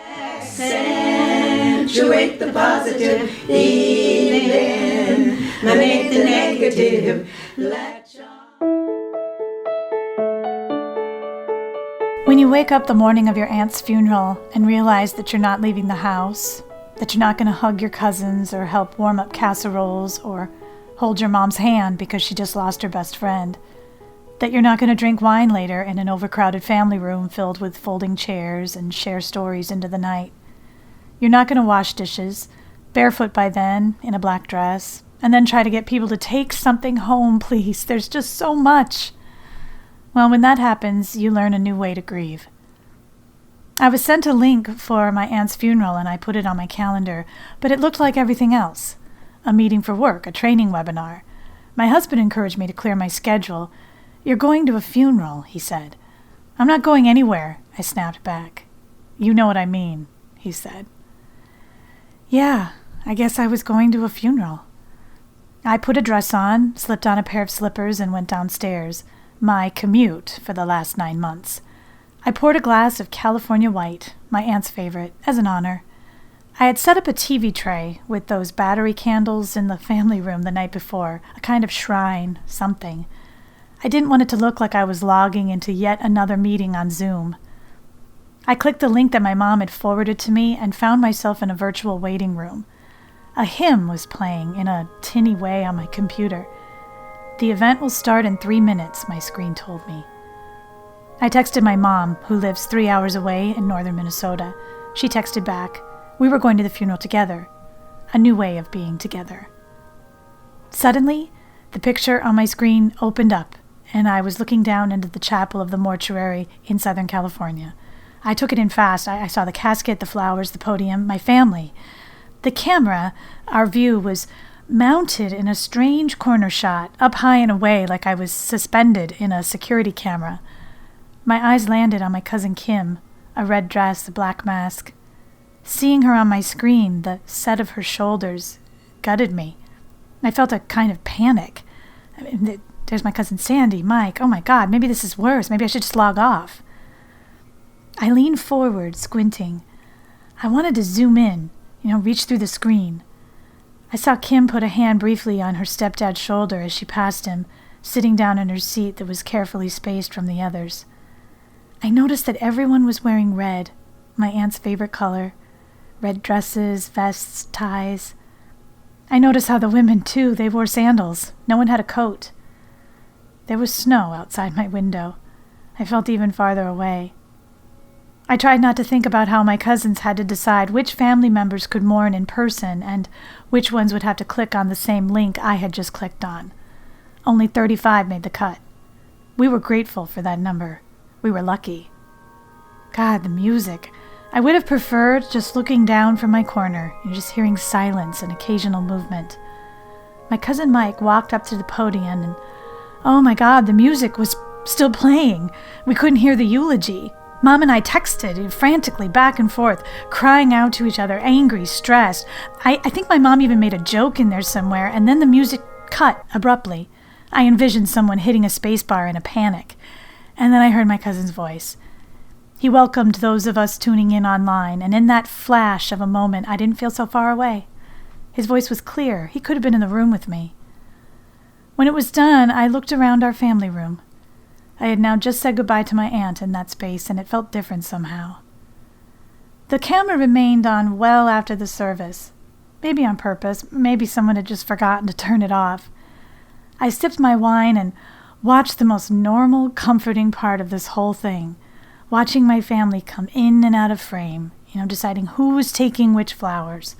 Accentuate the positive, eliminate the negative. When you wake up the morning of your aunt's funeral and realize that you're not leaving the house, that you're not going to hug your cousins or help warm up casseroles or hold your mom's hand because she just lost her best friend, that you're not going to drink wine later in an overcrowded family room filled with folding chairs and share stories into the night. You're not going to wash dishes, barefoot by then, in a black dress, and then try to get people to take something home, please. There's just so much. Well, when that happens, you learn a new way to grieve. I was sent a link for my aunt's funeral and I put it on my calendar, but it looked like everything else. A meeting for work, a training webinar. My husband encouraged me to clear my schedule. "You're going to a funeral," he said. "I'm not going anywhere," I snapped back. "You know what I mean," he said. Yeah, I guess I was going to a funeral. I put a dress on, slipped on a pair of slippers, and went downstairs. My commute for the last 9 months. I poured a glass of California White, my aunt's favorite, as an honor. I had set up a TV tray with those battery candles in the family room the night before, a kind of shrine, something. I didn't want it to look like I was logging into yet another meeting on Zoom. I clicked the link that my mom had forwarded to me and found myself in a virtual waiting room. A hymn was playing in a tinny way on my computer. "The event will start in 3 minutes," my screen told me. I texted my mom, who lives 3 hours away in northern Minnesota. She texted back. We were going to the funeral together. A new way of being together. Suddenly, the picture on my screen opened up, and I was looking down into the chapel of the mortuary in Southern California. I took it in fast. I saw the casket, the flowers, the podium, my family. The camera, our view, was mounted in a strange corner shot, up high and away like I was suspended in a security camera. My eyes landed on my cousin Kim, a red dress, a black mask. Seeing her on my screen, the set of her shoulders, gutted me. I felt a kind of panic. There's my cousin Sandy, Mike. Oh my God, maybe this is worse. Maybe I should just log off. I leaned forward, squinting. I wanted to zoom in, reach through the screen. I saw Kim put a hand briefly on her stepdad's shoulder as she passed him, sitting down in her seat that was carefully spaced from the others. I noticed that everyone was wearing red, my aunt's favorite color. Red dresses, vests, ties. I noticed how the women, too, they wore sandals. No one had a coat. There was snow outside my window. I felt even farther away. I tried not to think about how my cousins had to decide which family members could mourn in person and which ones would have to click on the same link I had just clicked on. Only 35 made the cut. We were grateful for that number. We were lucky. God, the music. I would have preferred just looking down from my corner and just hearing silence and occasional movement. My cousin Mike walked up to the podium and, oh my God, the music was still playing. We couldn't hear the eulogy. Mom and I texted frantically back and forth, crying out to each other, angry, stressed. I think my mom even made a joke in there somewhere, and then the music cut abruptly. I envisioned someone hitting a spacebar in a panic. And then I heard my cousin's voice. He welcomed those of us tuning in online, and in that flash of a moment, I didn't feel so far away. His voice was clear. He could have been in the room with me. When it was done, I looked around our family room. I had now just said goodbye to my aunt in that space, and it felt different somehow. The camera remained on well after the service. Maybe on purpose, maybe someone had just forgotten to turn it off. I sipped my wine and watched the most normal, comforting part of this whole thing, watching my family come in and out of frame, deciding who was taking which flowers.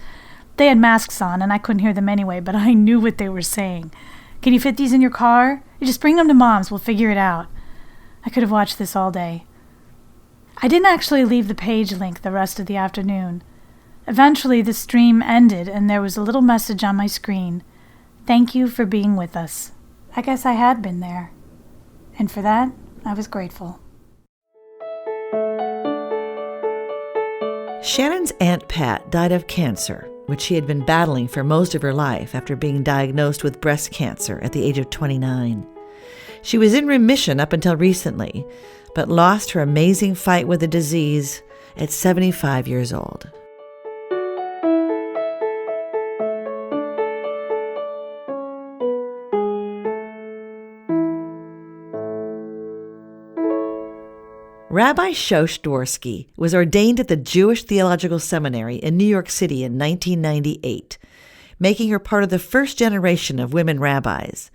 They had masks on, and I couldn't hear them anyway, but I knew what they were saying. "Can you fit these in your car? You just bring them to Mom's, we'll figure it out." I could have watched this all day. I didn't actually leave the page link the rest of the afternoon. Eventually, the stream ended and there was a little message on my screen. Thank you for being with us. I guess I had been there. And for that, I was grateful. Shanan's Aunt Pat died of cancer, which she had been battling for most of her life after being diagnosed with breast cancer at the age of 29. She was in remission up until recently, but lost her amazing fight with the disease at 75 years old. Rabbi Shosh Dworsky was ordained at the Jewish Theological Seminary in New York City in 1998, making her part of the first generation of women rabbis.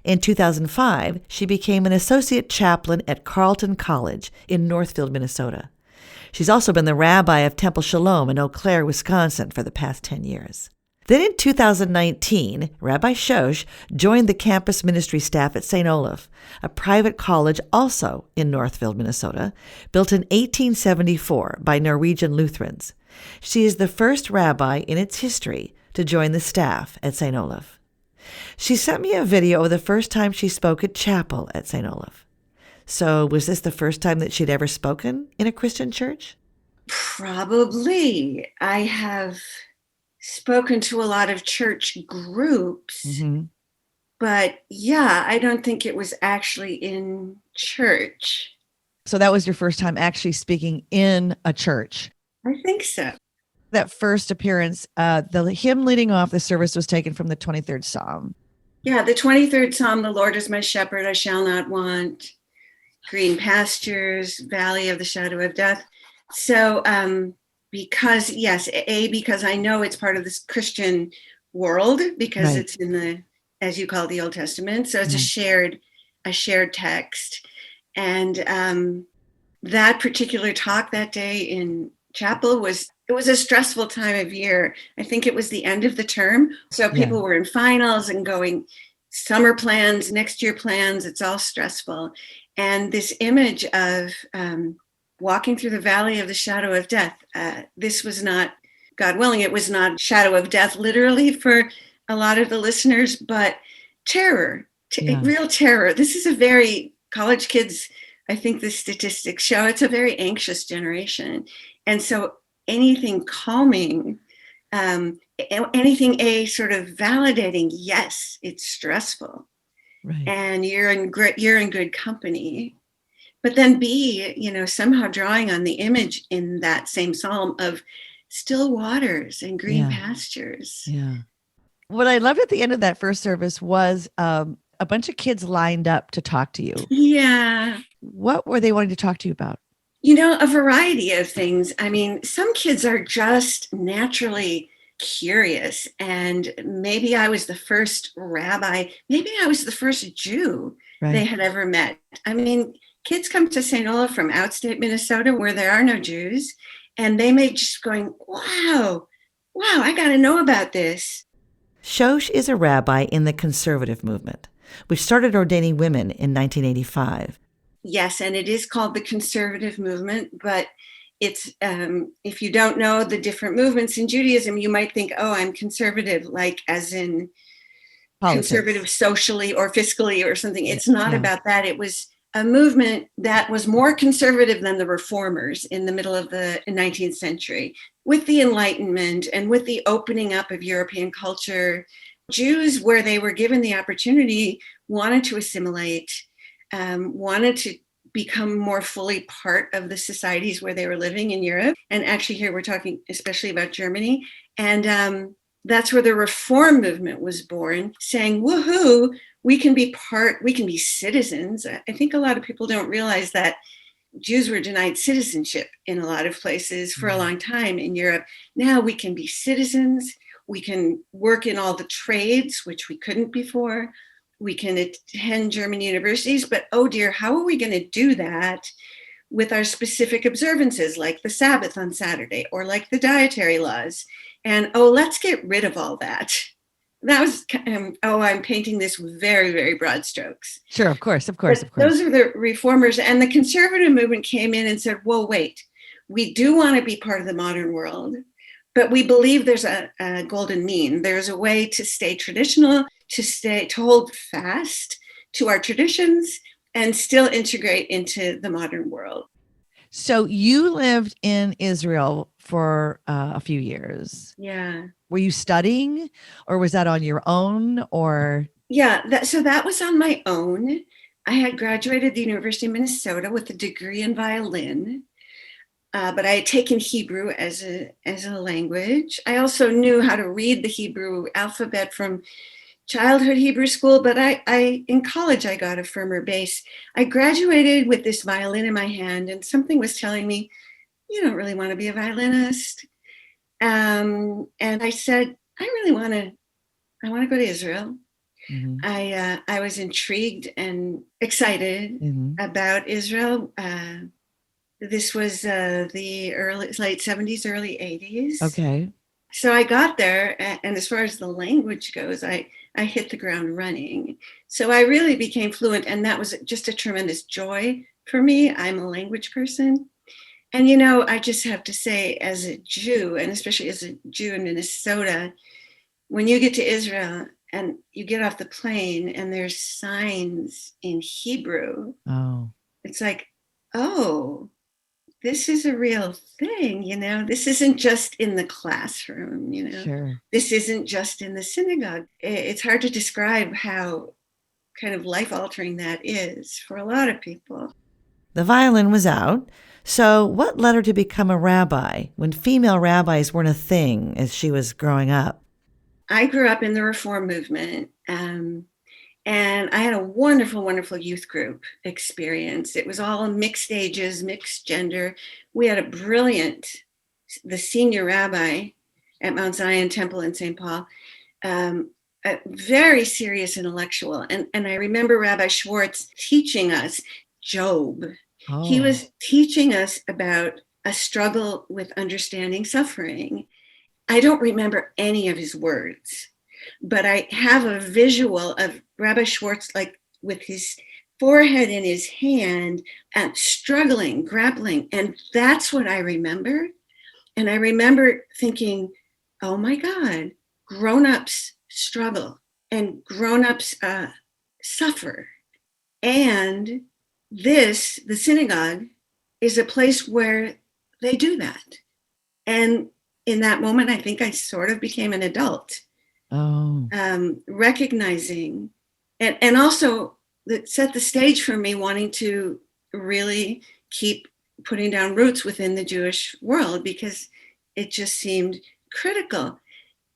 In 2005, she became an associate chaplain at Carleton College in Northfield, Minnesota. She's also been the rabbi of Temple Shalom in Eau Claire, Wisconsin for the past 10 years. Then in 2019, Rabbi Shosh joined the campus ministry staff at St. Olaf, a private college also in Northfield, Minnesota, built in 1874 by Norwegian Lutherans. She is the first rabbi in its history to join the staff at St. Olaf. She sent me a video of the first time she spoke at chapel at St. Olaf. So was this the first time that she'd ever spoken in a Christian church? Probably. I have spoken to a lot of church groups, but yeah, I don't think it was actually in church. So that was your first time actually speaking in a church? I think so. That first appearance, the hymn leading off the service was taken from the 23rd Psalm. Yeah, the 23rd Psalm, the Lord is my shepherd, I shall not want. Green pastures, valley of the shadow of death. So, because I know it's part of this Christian world because it's in the, as you call it, the Old Testament. So it's a shared text. And that particular talk that day in chapel it was a stressful time of year. I think it was the end of the term. So people were in finals and going summer plans, next year plans. It's all stressful. And this image of walking through the valley of the shadow of death. This was not, God willing, it was not shadow of death literally for a lot of the listeners, but terror, real terror. This is a very, college kids, I think the statistics show it's a very anxious generation. And so anything calming, anything sort of validating, yes, it's stressful. Right. And you're in good company. But then B, somehow drawing on the image in that same psalm of still waters and green pastures. Yeah. What I loved at the end of that first service was a bunch of kids lined up to talk to you. Yeah. What were they wanting to talk to you about? A variety of things. I mean, some kids are just naturally curious. And maybe I was the first rabbi, maybe I was the first Jew they had ever met. I mean, kids come to St. Olaf from outstate Minnesota where there are no Jews, and they may just going, wow, I got to know about this. Shosh is a rabbi in the conservative movement, which started ordaining women in 1985. Yes, and it is called the conservative movement, but it's if you don't know the different movements in Judaism, you might think, oh, I'm conservative, like as in politics. Conservative socially or fiscally or something. It's not about that. It was a movement that was more conservative than the reformers in the middle of the 19th century. With the Enlightenment and with the opening up of European culture, Jews, where they were given the opportunity, wanted to assimilate, wanted to become more fully part of the societies where they were living in Europe. And actually here we're talking especially about Germany. And that's where the reform movement was born, saying, woohoo, we can be citizens. I think a lot of people don't realize that Jews were denied citizenship in a lot of places for a long time in Europe. Now we can be citizens. We can work in all the trades, which we couldn't before. We can attend German universities, but oh dear, how are we going to do that with our specific observances, like the Sabbath on Saturday or like the dietary laws? And let's get rid of all that. That was, I'm painting this with very, very broad strokes. Sure, of course. Those are the reformers. And the conservative movement came in and said, whoa, wait, we do want to be part of the modern world, But we believe there's a golden mean. There's a way to stay traditional, to hold fast to our traditions and still integrate into the modern world. So you lived in Israel for a few years. Yeah. Were you studying, or was that on your own, or? Yeah, so that was on my own. I had graduated the University of Minnesota with a degree in violin, but I had taken Hebrew as a language. I also knew how to read the Hebrew alphabet from childhood Hebrew school, but I in college I got a firmer base. I graduated with this violin in my hand, and something was telling me, you don't really want to be a violinist. And I said, I want to go to Israel. Mm-hmm. I was intrigued and excited about Israel. This was the late 70s, early 80s. Okay. So I got there, and as far as the language goes, I hit the ground running. So I really became fluent, and that was just a tremendous joy for me. I'm a language person. And, I just have to say, as a Jew, and especially as a Jew in Minnesota, when you get to Israel and you get off the plane and there's signs in Hebrew, it's like, oh, this is a real thing, This isn't just in the classroom, Sure. This isn't just in the synagogue. It's hard to describe how kind of life-altering that is for a lot of people. The violin was out. So what led her to become a rabbi when female rabbis weren't a thing as she was growing up? I grew up in the Reform movement, and I had a wonderful, wonderful youth group experience. It was all mixed ages, mixed gender. We had the senior rabbi at Mount Zion Temple in St. Paul, a very serious intellectual. And I remember Rabbi Schwartz teaching us Job. Oh. He was teaching us about a struggle with understanding suffering. I don't remember any of his words, but I have a visual of Rabbi Schwartz, like with his forehead in his hand and struggling, grappling. And that's what I remember. And I remember thinking, oh my God, grown-ups struggle and grown-ups suffer. And the synagogue is a place where they do that. And in that moment, I think I sort of became an adult. Recognizing, and also that set the stage for me wanting to really keep putting down roots within the Jewish world because it just seemed critical.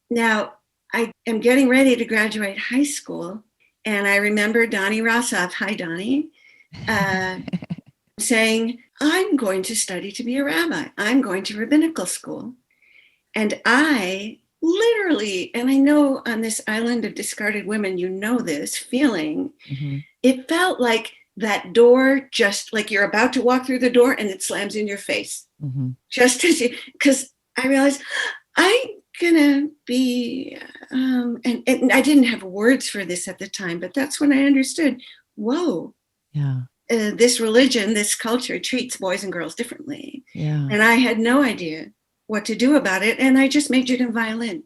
Now, I am getting ready to graduate high school, and I remember Donnie Rossoff, hi Donnie, saying, I'm going to study to be a rabbi. I'm going to rabbinical school. And I literally, and I know on this island of discarded women, this feeling, it felt like that door, just like you're about to walk through the door and it slams in your face. Just as because I realized I'm gonna be, and I didn't have words for this at the time, but that's when I understood, whoa, this religion, this culture treats boys and girls differently. Yeah. And I had no idea what to do about it. And I just majored in violin.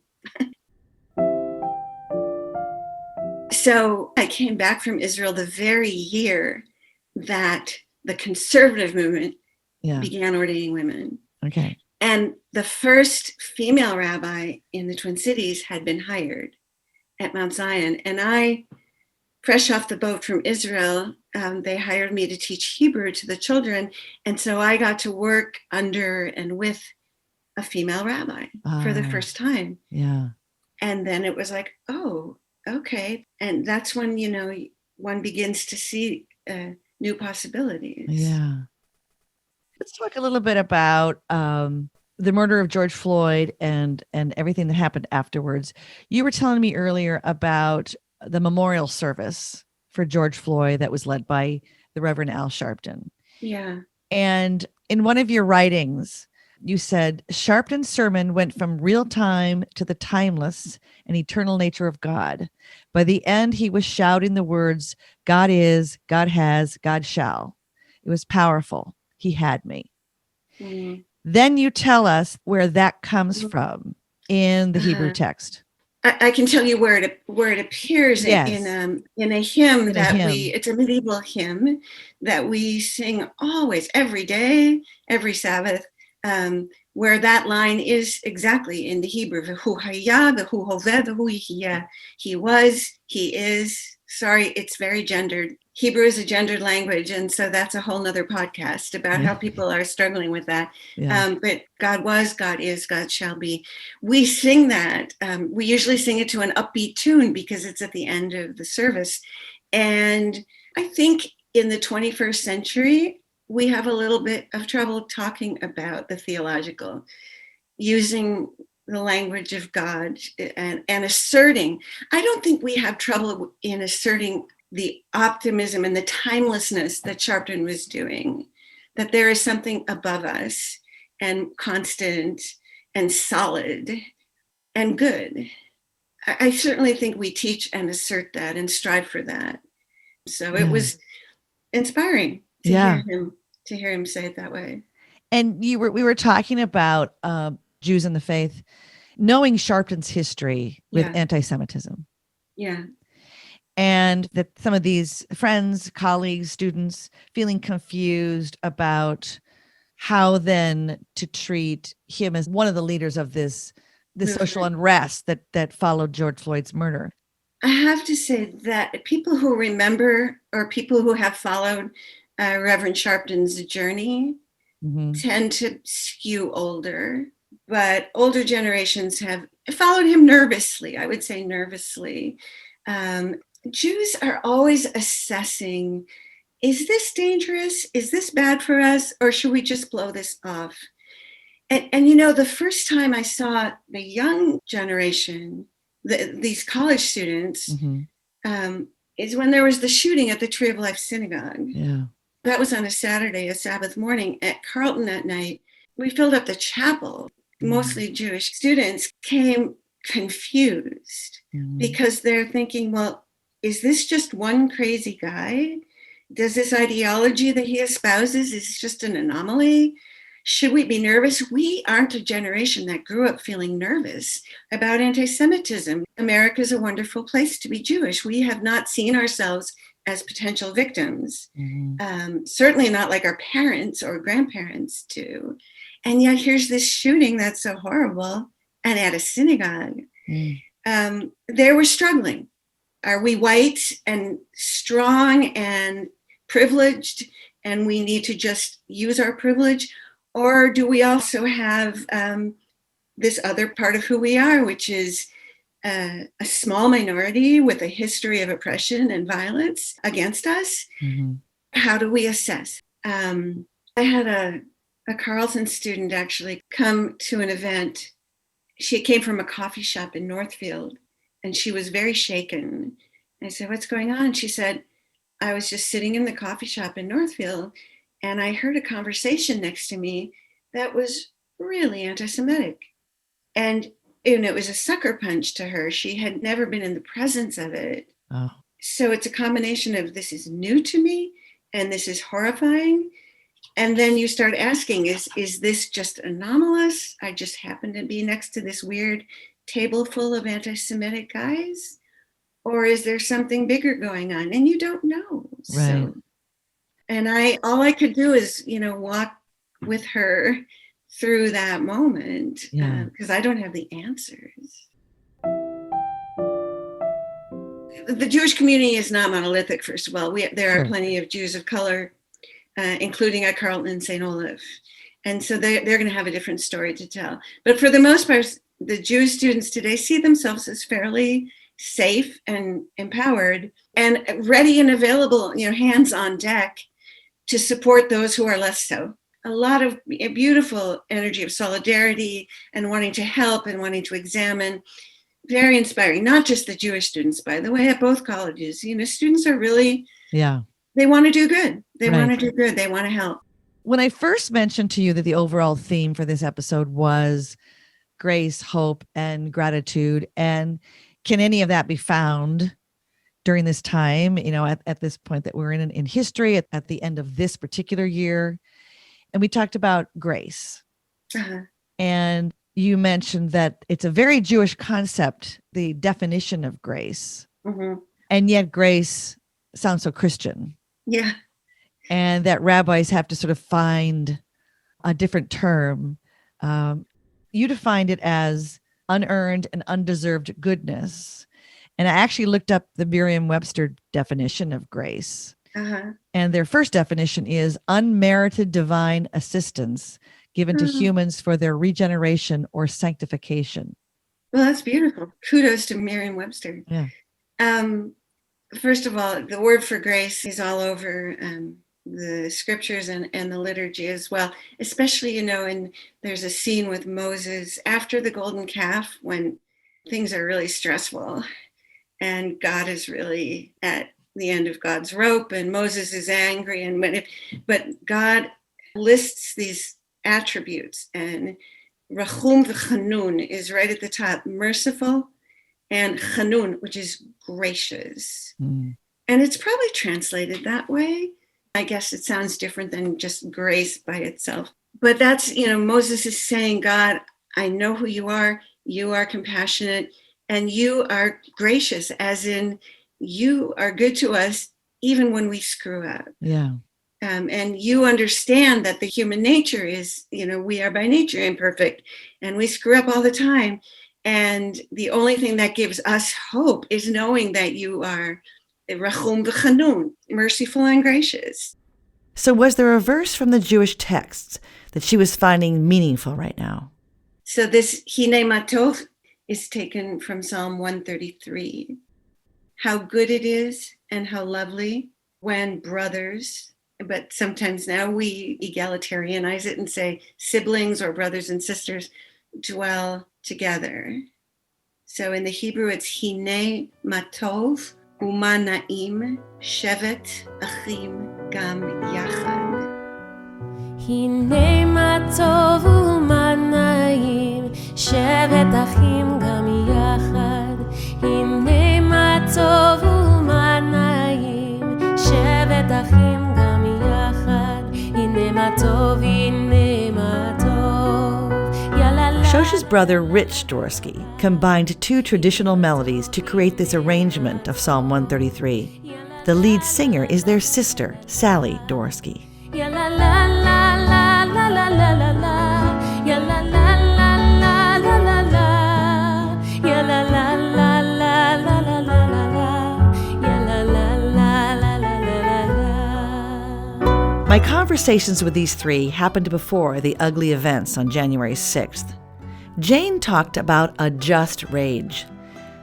So I came back from Israel the very year that the conservative movement began ordaining women. Okay. And the first female rabbi in the Twin Cities had been hired at Mount Zion. And I, fresh off the boat from Israel, they hired me to teach Hebrew to the children. And so I got to work under and with a female rabbi for the first time. Yeah. And then it was like, oh, okay. And that's when, one begins to see new possibilities. Yeah. Let's talk a little bit about the murder of George Floyd and everything that happened afterwards. You were telling me earlier about the memorial service for George Floyd that was led by the Reverend Al Sharpton. Yeah. And in one of your writings, you said Sharpton's sermon went from real time to the timeless and eternal nature of God. By the end, he was shouting the words, God is, God has, God shall. It was powerful. He had me. Mm-hmm. Then you tell us where that comes from in the Hebrew text. I can tell you where it appears Yes. in a hymn In a hymn. it's a medieval hymn that we sing always, every day, every Sabbath, where that line is exactly in the Hebrew. V'hu haya, v'hu hoveh, v'hu yihya. He was, he is. Sorry, it's very gendered. Hebrew is a gendered language, and so that's a whole nother podcast about how people are struggling with that. Yeah. But God was, God is, God shall be. We sing that. We usually sing it to an upbeat tune because it's at the end of the service. And I think in the 21st century, we have a little bit of trouble talking about the theological, using the language of God and asserting. I don't think we have trouble in asserting the optimism and the timelessness that Sharpton was doing, that there is something above us and constant and solid and good. I certainly think we teach and assert that and strive for that. So it was inspiring to hear him say it that way. And we were talking about Jews in the faith, knowing Sharpton's history with anti-Semitism. Yeah. And that some of these friends, colleagues, students feeling confused about how then to treat him as one of the leaders of this social unrest that followed George Floyd's murder. I have to say that people who remember or people who have followed Reverend Sharpton's journey tend to skew older, but older generations have followed him nervously, I would say nervously. Jews are always assessing, is this dangerous? Is this bad for us? Or should we just blow this off? And you know, the first time I saw the young generation, these college students, is when there was the shooting at the Tree of Life Synagogue. Yeah. That was on a Saturday, a Sabbath morning at Carlton that night. We filled up the chapel. Mostly Jewish students came confused because they're thinking, well, is this just one crazy guy? Does this ideology that he espouses is just an anomaly? Should we be nervous? We aren't a generation that grew up feeling nervous about anti-Semitism. America is a wonderful place to be Jewish. We have not seen ourselves as potential victims, certainly not like our parents or grandparents do. And yet here's this shooting that's so horrible, and at a synagogue. They were struggling. Are we white and strong and privileged, and we need to just use our privilege? Or do we also have this other part of who we are, which is a small minority with a history of oppression and violence against us? How do we assess? I had a Carleton student actually come to an event. She came from a coffee shop in Northfield, and she was very shaken. I said, what's going on? She said, I was just sitting in the coffee shop in Northfield, and I heard a conversation next to me that was really anti-Semitic. And it was a sucker punch to her. She had never been in the presence of it. Oh. So it's a combination of this is new to me, and this is horrifying. And then you start asking, is this just anomalous? I just happened to be next to this weird table full of anti-Semitic guys? Or is there something bigger going on? And you don't know. Right. So, and all I could do is, walk with her through that moment because I don't have the answers. The Jewish community is not monolithic, first of all. There are plenty of Jews of color, including at Carleton and St. Olaf. And so they're going to have a different story to tell. But for the most part, the Jewish students today see themselves as fairly safe and empowered and ready and available, hands on deck to support those who are less so. A lot of beautiful energy of solidarity and wanting to help and wanting to examine. Very inspiring. Not just the Jewish students, by the way, at both colleges. Students are really, they want to do good. They want to do good. They want to help. When I first mentioned to you that the overall theme for this episode was grace, hope, and gratitude, and can any of that be found during this time, at this point that we're in history, at the end of this particular year? And we talked about grace. And you mentioned that it's a very Jewish concept, the definition of grace. And yet grace sounds so Christian. Yeah. And that rabbis have to sort of find a different term. You defined it as unearned and undeserved goodness. And I actually looked up the Merriam-Webster definition of grace. And their first definition is unmerited divine assistance given to humans for their regeneration or sanctification. Well, that's beautiful. Kudos to Merriam-Webster. Yeah. First of all, the word for grace is all over the scriptures and the liturgy as well, especially, and there's a scene with Moses after the golden calf when things are really stressful and God is really at the end of God's rope and Moses is angry. But God lists these attributes, and Rachum v'chanun is right at the top, merciful, and chanun, which is gracious. And it's probably translated that way. I guess it sounds different than just grace by itself. But that's, Moses is saying, God, I know who you are compassionate, and you are gracious, as in you are good to us even when we screw up. Yeah. And you understand that the human nature is, we are by nature imperfect and we screw up all the time. And the only thing that gives us hope is knowing that you are Rachum v'chanun, merciful and gracious. So was there a verse from the Jewish texts that she was finding meaningful right now? So this Hinei Mah Tov is taken from Psalm 133. How good it is and how lovely when brothers, but sometimes now we egalitarianize it and say siblings or brothers and sisters dwell together. So in the Hebrew, it's Hinei Mah Tov Uma Na'im Shevet Achim Gam Yachad. Hinei Mah Tov Uma Na'im Shevet Achim Gam Yachad. Hinei Mah Tov Uma Na'im Shevet Achim Gam Yachad. Hinei Mah Tov, Hinei Mah Tov. Shosh's brother Rich Dworsky combined two traditional melodies to create this arrangement of Psalm 133. The lead singer is their sister, Sally Dworsky. My conversations with these three happened before the ugly events on January 6th. Jane talked about a just rage.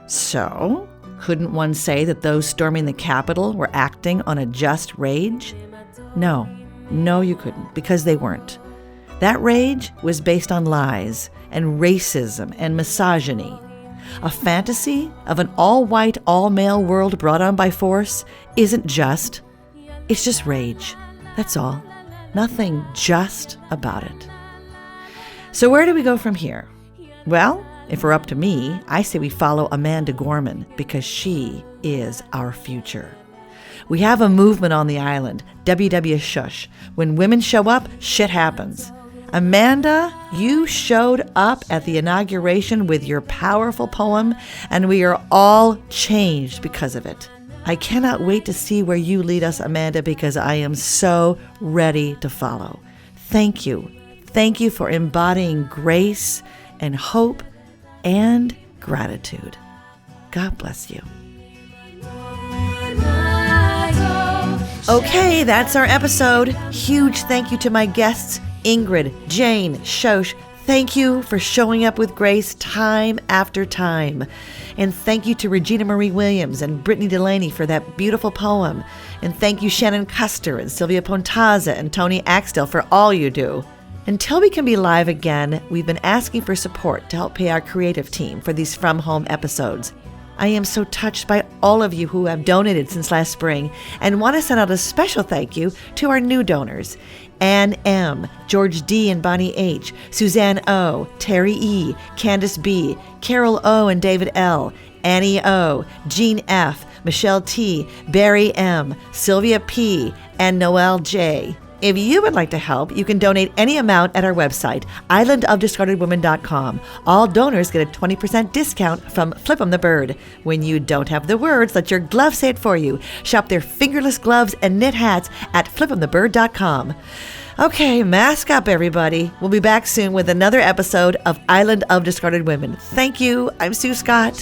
So, couldn't one say that those storming the Capitol were acting on a just rage? No, you couldn't, because they weren't. That rage was based on lies and racism and misogyny. A fantasy of an all-white, all-male world brought on by force isn't just. It's just rage. That's all. Nothing just about it. So where do we go from here? Well, if we're up to me, I say we follow Amanda Gorman because she is our future. We have a movement on the island, WW Shush. When women show up, shit happens. Amanda, you showed up at the inauguration with your powerful poem, and we are all changed because of it. I cannot wait to see where you lead us, Amanda, because I am so ready to follow. Thank you. Thank you for embodying grace and hope and gratitude. God bless you. Okay, that's our episode. Huge thank you to my guests, Ingrid, Jane, Shosh. Thank you for showing up with grace time after time. And thank you to Regina Marie Williams and Brittany Delaney for that beautiful poem. And thank you Shanan Custer and Silvia Pontaza and Tony Axtell for all you do. Until we can be live again, we've been asking for support to help pay our creative team for these From Home episodes. I am so touched by all of you who have donated since last spring and want to send out a special thank you to our new donors. Ann M., George D. and Bonnie H., Suzanne O., Terry E., Candace B., Carol O. and David L., Annie O., Jean F., Michelle T., Barry M., Sylvia P., and Noel J. If you would like to help, you can donate any amount at our website, islandofdiscardedwomen.com. All donors get a 20% discount from Flip 'em the Bird. When you don't have the words, let your glove say it for you. Shop their fingerless gloves and knit hats at flipemthebird.com. Okay, mask up, everybody. We'll be back soon with another episode of Island of Discarded Women. Thank you. I'm Sue Scott.